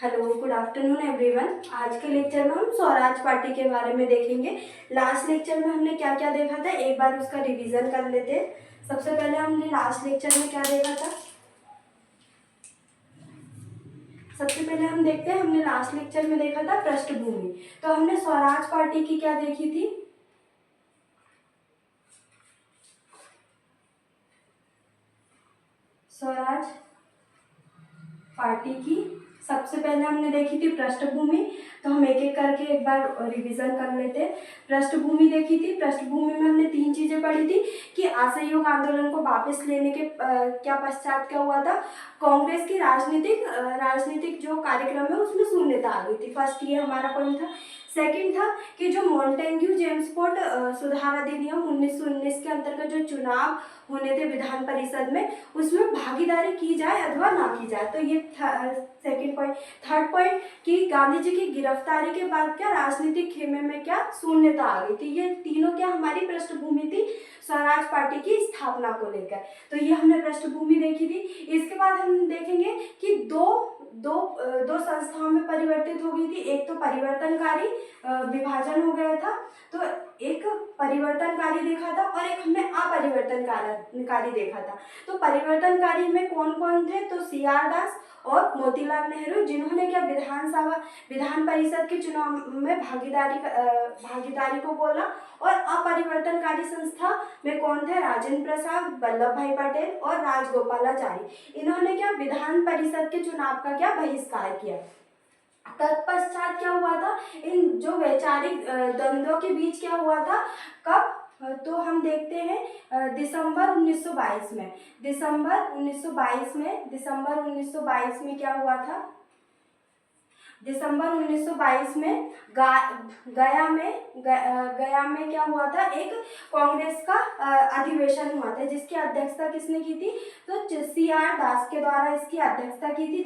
Hello, good afternoon everyone. आज के lecture में हम स्वराज पार्टी के बारे में देखेंगे। लास्ट लेक्चर में हमने क्या क्या देखा था, एक बार उसका रिवीजन कर लेते हैं। सबसे पहले हमने लास्ट लेक्चर में क्या देखा था, सबसे पहले हम देखते हैं। हमने लास्ट लेक्चर में देखा था पृष्ठभूमि। तो हमने स्वराज पार्टी की क्या देखी थी, स्वराज पार्टी की सबसे पहले हमने देखी थी पृष्ठभूमि। तो हम एक एक करके एक बार रिवीजन कर लेते हैं। पृष्ठभूमि देखी थी। पृष्ठभूमि में हमने तीन चीजें पढ़ी थी कि असहयोग आंदोलन को वापस लेने के क्या पश्चात क्या हुआ था, कांग्रेस की राजनीतिक जो कार्यक्रम है उसमें शून्यता आ गई थी। फर्स्ट ये हमारा पॉइंट था। सेकंड था कि जो मॉन्टेग्यू जेम्सफोर्ड सुधार अधिनियम 1919 के अंतर्गत जो चुनाव होने थे विधान परिषद में, उसमें भागीदारी की जाए अथवा ना की जाए। तो ये सेकंड पॉइंट। थर्ड पॉइंट कि गांधी जी की गिरफ्तारी के बाद क्या राजनीतिक खेमे में क्या शून्यता आ गई थी। ये तीनों क्या हमारी पृष्ठभूमि थी स्वराज पार्टी की स्थापना को लेकर। तो ये हमने पृष्ठभूमि देखी थी। इसके बाद हम देखेंगे कि दो संस्थाओं में परिवर्तित हो गई थी। एक तो परिवर्तनकारी विभाजन हो गया था, तो एक परिवर्तनकारी देखा था और एक हमने अपरिवर्तनकारी देखा था। तो परिवर्तनकारी में कौन कौन थे, तो CR दास और मोतीलाल नेहरू, जिन्होंने क्या विधान परिषद के चुनाव में भागीदारी को बोला। और अपरिवर्तनकारी संस्था में कौन थे, राजेंद्र प्रसाद, वल्लभ भाई पटेल और राजगोपालाचारी। इन्होंने क्या विधान परिषद के चुनाव का क्या बहिष्कार किया। तत्पश्चात क्या हुआ था, इन जो वैचारिक द्वंद्वों के बीच क्या हुआ था, कब, तो हम देखते हैं दिसंबर 1922 में। दिसंबर 1922 में क्या हुआ था, दिसंबर 1922 में गया में क्या हुआ था, एक कांग्रेस का अधिवेशन हुआ था, जिसकी अध्यक्षता किसने की थी, तो CR दास के द्वारा इसकी अध्यक्षता की थी,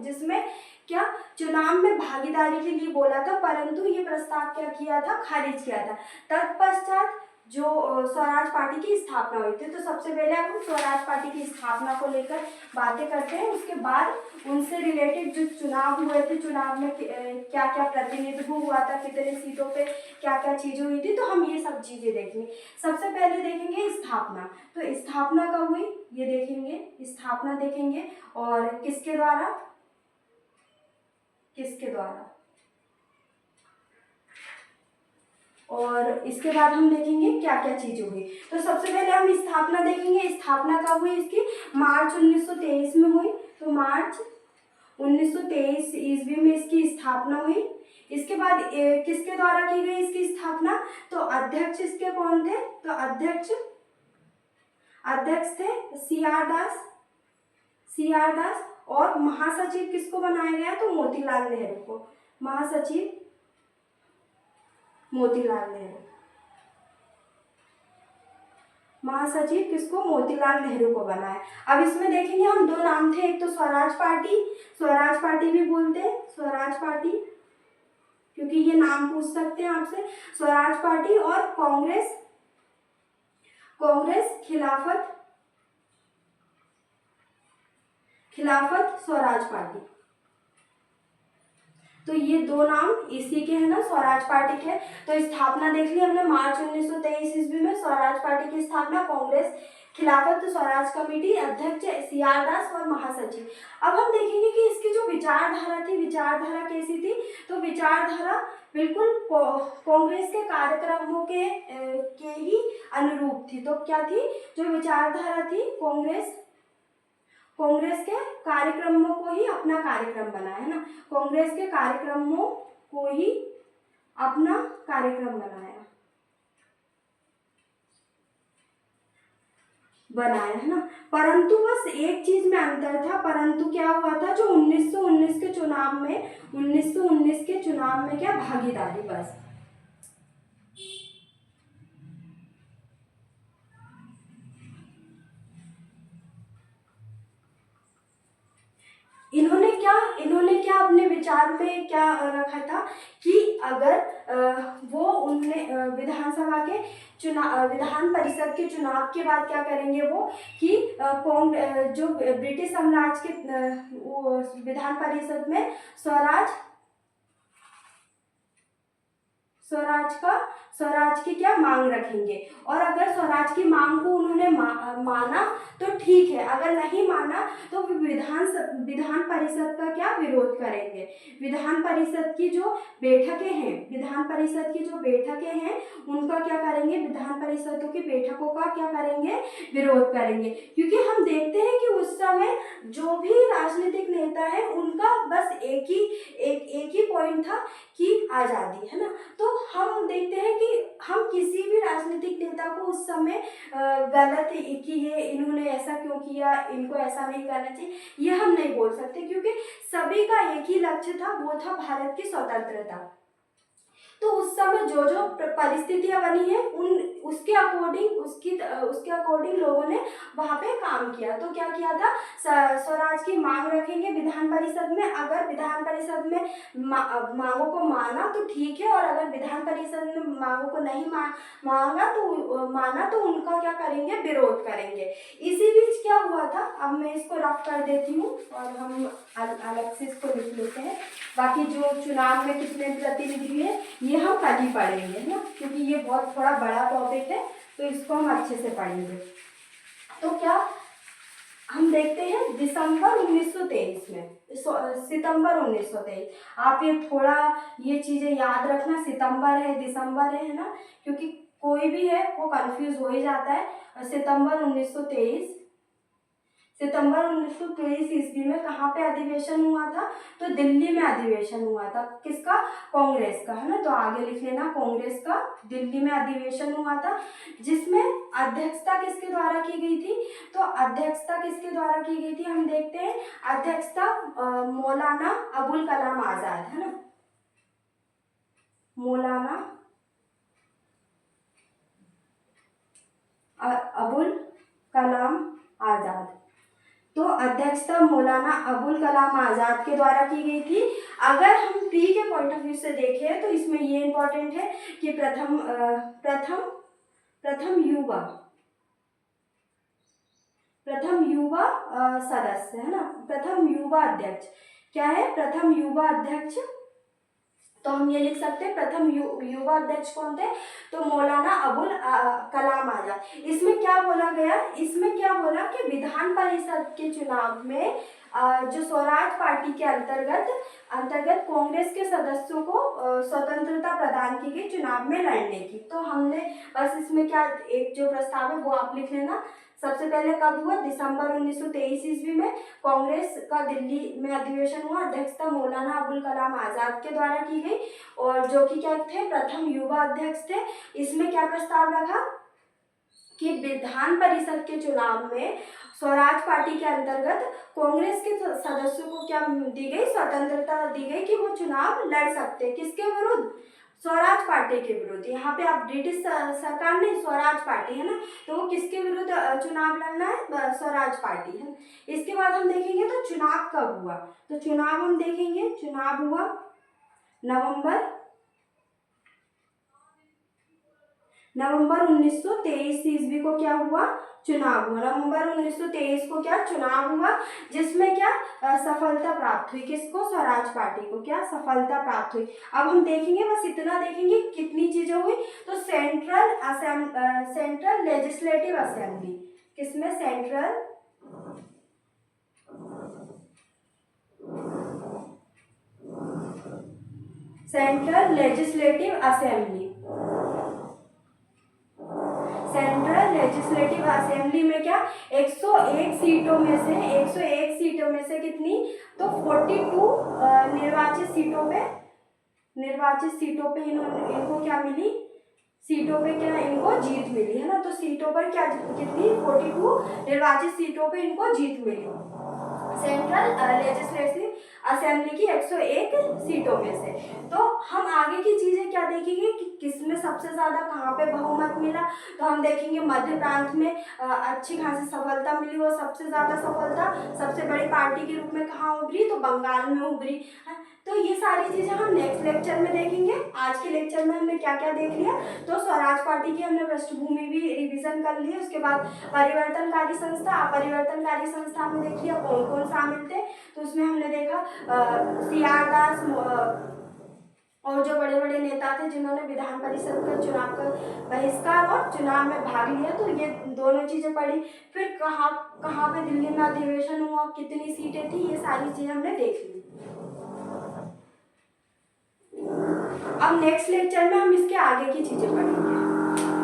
जिसमें क्या चुनाव में भागीदारी के लिए बोला था, परंतु ये प्रस्ताव क्या किया था, खारिज किया था। तत्पश्चात जो स्वराज पार्टी की स्थापना हुई थी। तो सबसे पहले हम स्वराज पार्टी की स्थापना को लेकर बातें करते हैं। उसके बाद उनसे रिलेटेड जो चुनाव हुए थे, चुनाव में क्या क्या प्रतिनिधित्व हुआ था, कितने सीटों पे क्या क्या चीजें हुई थी, तो हम ये सब चीजें देखेंगे। सबसे पहले देखेंगे स्थापना। तो स्थापना कब हुई ये देखेंगे, स्थापना देखेंगे और किसके द्वारा, और इसके बाद हम देखेंगे क्या क्या चीजें हुई। तो सबसे पहले हम स्थापना देखेंगे। स्थापना कब हुई इसकी, मार्च 1923 में हुई। तो मार्च 1923 ईस्वी में इसकी स्थापना हुई। इसके बाद किसके द्वारा की गई इसकी स्थापना, तो अध्यक्ष इसके कौन थे, तो अध्यक्ष थे CR दास और महासचिव किसको बनाया गया, तो मोतीलाल नेहरू को, महासचिव मोतीलाल नेहरू, महासचिव किसको, मोतीलाल नेहरू को बनाया। अब इसमें देखेंगे हम दो नाम थे, एक तो स्वराज पार्टी भी बोलते हैं, स्वराज पार्टी, क्योंकि ये नाम पूछ सकते हैं आपसे, स्वराज पार्टी, और कांग्रेस खिलाफत स्वराज पार्टी। तो ये दो नाम इसी के हैं ना, स्वराज पार्टी के। तो स्थापना देख ली हमने मार्च 1923 ईस्वी में स्वराज पार्टी की स्थापना, कांग्रेस खिलाफत स्वराज कमेटी, अध्यक्ष CR दास और महासचिव। अब हम देखेंगे कि इसकी जो विचारधारा थी, विचारधारा कैसी थी, तो विचारधारा बिल्कुल कांग्रेस के कार्यक्रमों के ही अनुरूप थी। तो क्या थी, जो विचारधारा थी, कांग्रेस के कार्यक्रमों को ही अपना कार्यक्रम बनाया, है ना, कांग्रेस के कार्यक्रमों को ही अपना कार्यक्रम बनाया, है ना। परंतु बस एक चीज में अंतर था, परंतु क्या हुआ था, जो 1919 के चुनाव में क्या भागीदारी, बस उन्होंने क्या अपने विचार में क्या रखा था कि अगर वो उनने विधानसभा के चुनाव, विधान परिषद के चुनाव के बाद क्या करेंगे वो कि जो ब्रिटिश साम्राज्य के विधान परिषद में स्वराज की क्या मांग रखेंगे, और अगर स्वराज की मांग को उन्होंने माना तो ठीक है, अगर नहीं माना तो विधान परिषद का क्या विरोध करेंगे। विधान परिषद की जो बैठकें हैं उनका क्या करेंगे, विधान परिषदों की बैठकों का क्या करेंगे, विरोध करेंगे। क्योंकि हम देखते हैं कि उस समय जो भी राजनीतिक नेता है उनका बस एक ही पॉइंट था कि आज़ादी, है ना। तो हम देखते हैं कि हम किसी भी राजनीतिक नेता को उस समय गलत कि ये इन्होंने ऐसा क्यों किया, इनको ऐसा नहीं करना चाहिए, ये हम नहीं बोल सकते, क्योंकि सभी का एक ही लक्ष्य था, वो था भारत की स्वतंत्रता। तो उस समय जो जो परिस्थितियां बनी है उसके अकॉर्डिंग लोगों ने वहाँ पे काम किया। तो क्या किया था, स्वराज की मांग रखेंगे विधान परिषद में, अगर विधान परिषद में मांगों को माना तो ठीक है, और अगर विधान परिषद में मांगों को नहीं माना तो उनका क्या करेंगे, विरोध करेंगे। इसी बीच क्या हुआ था, अब मैं इसको रफ कर देती हूँ और हम अलग से इसको लिख लेते हैं। बाकी जो चुनाव में कितने प्रतिनिधि है ये हम कल ही पढ़ेंगे ना, क्योंकि ये बहुत थोड़ा बड़ा टॉपिक है, तो इसको हम अच्छे से पढ़ेंगे। तो क्या हम देखते हैं दिसंबर 1923 में, सितंबर 1923, आप ये थोड़ा ये चीज़ें याद रखना, सितंबर है दिसंबर है ना, क्योंकि कोई भी है वो कंफ्यूज हो ही जाता है। सितंबर 1923 ईस्वी में कहाँ पे अधिवेशन हुआ था, तो दिल्ली में अधिवेशन हुआ था। किसका, कांग्रेस का, है ना। तो आगे लिख लेना, कांग्रेस का दिल्ली में अधिवेशन हुआ था, जिसमें अध्यक्षता किसके द्वारा की गई थी, तो अध्यक्षता किसके द्वारा की गई थी, हम देखते हैं। अध्यक्षता मौलाना अबुल कलाम आजाद, है ना, मौलाना अबुल कलाम आजाद। तो अध्यक्षता मौलाना अबुल कलाम आजाद के द्वारा की गई थी। अगर हम प्री के पॉइंट ऑफ व्यू से देखें तो इसमें ये इम्पोर्टेंट है कि प्रथम युवा सदस्य, है ना, प्रथम युवा अध्यक्ष क्या है, प्रथम युवा अध्यक्ष। तो हम ये लिख सकते हैं प्रथम युवा अध्यक्ष कौन थे, तो मौलाना अबुल कलाम आजाद। इसमें क्या बोला गया, इसमें क्या बोला कि विधान परिषद के चुनाव में जो स्वराज पार्टी के अंतर्गत कांग्रेस के सदस्यों को स्वतंत्रता प्रदान की गई चुनाव में लड़ने की। तो हमने बस इसमें क्या एक जो प्रस्ताव है वो आप लिख लेना। सबसे पहले कब हुआ, दिसंबर 1923 ईस्वी में कांग्रेस का दिल्ली में अधिवेशन हुआ, अध्यक्षता मौलाना अबुल कलाम आजाद के द्वारा की गई, और जो कि क्या थे, प्रथम युवा अध्यक्ष थे। इसमें क्या प्रस्ताव रखा कि विधान परिषद के चुनाव में स्वराज पार्टी के अंतर्गत कांग्रेस के सदस्यों को क्या दी गई, स्वतंत्रता दी गई कि वो चुनाव लड़ सकते हैं। किसके विरुद्ध, स्वराज पार्टी के विरुद्ध। यहाँ पे आप ब्रिटिश सरकार नहीं, स्वराज पार्टी, है ना, तो वो किसके विरुद्ध चुनाव लड़ना है, स्वराज पार्टी, है। इसके बाद हम देखेंगे तो चुनाव कब हुआ, तो चुनाव हम देखेंगे, चुनाव हुआ नवंबर 1923 ईस्वी को क्या हुआ, चुनाव हुआ। नवंबर 1923 को क्या चुनाव हुआ, जिसमें क्या सफलता प्राप्त हुई, किसको, स्वराज पार्टी को क्या सफलता प्राप्त हुई। अब हम देखेंगे, बस इतना देखेंगे कितनी चीजें हुई, तो सेंट्रल लेजिस्लेटिव असेंबली, किसमें, सेंट्रल लेजिस्लेटिव असेंबली में क्या 101 सीटों में से कितनी, तो 42 निर्वाचित सीटों पे इनको क्या मिली, सीटों पे क्या इनको जीत मिली, है ना। तो सीटों पर क्या कितनी, 42 निर्वाचित सीटों पे इनको जीत मिली, सेंट्रल लेजिस्लेटिव असेंबली की 101 सीटों में से। तो हम आगे की चीज़ें क्या देखेंगे कि किसमें सबसे ज़्यादा कहाँ पे बहुमत मिला। तो हम देखेंगे मध्य प्रांत में अच्छी खासी सफलता मिली, वो सबसे ज़्यादा सफलता सबसे बड़ी पार्टी के रूप में कहाँ उभरी, तो बंगाल में उभरी है। तो ये सारी चीज़ें हम नेक्स्ट लेक्चर में देखेंगे। आज के लेक्चर में हमने क्या क्या देख लिया, तो स्वराज पार्टी की हमने पृष्ठभूमि भी रिवीजन कर ली। उसके बाद परिवर्तनकारी संस्था, अपरिवर्तनकारी संस्था में देख लिया कौन कौन शामिल थे। तो उसमें हमने देखा CR दास और जो बड़े बड़े नेता थे जिन्होंने विधान परिषद का चुनाव का बहिष्कार और चुनाव में भाग लिया, तो ये दोनों चीज़ें पढ़ी। फिर कहाँ कहाँ पे दिल्ली में अधिवेशन हुआ, कितनी सीटें थी, ये सारी चीज़ें हमने देख ली। अब नेक्स्ट लेक्चर में हम इसके आगे की चीज़ें पढ़ेंगे।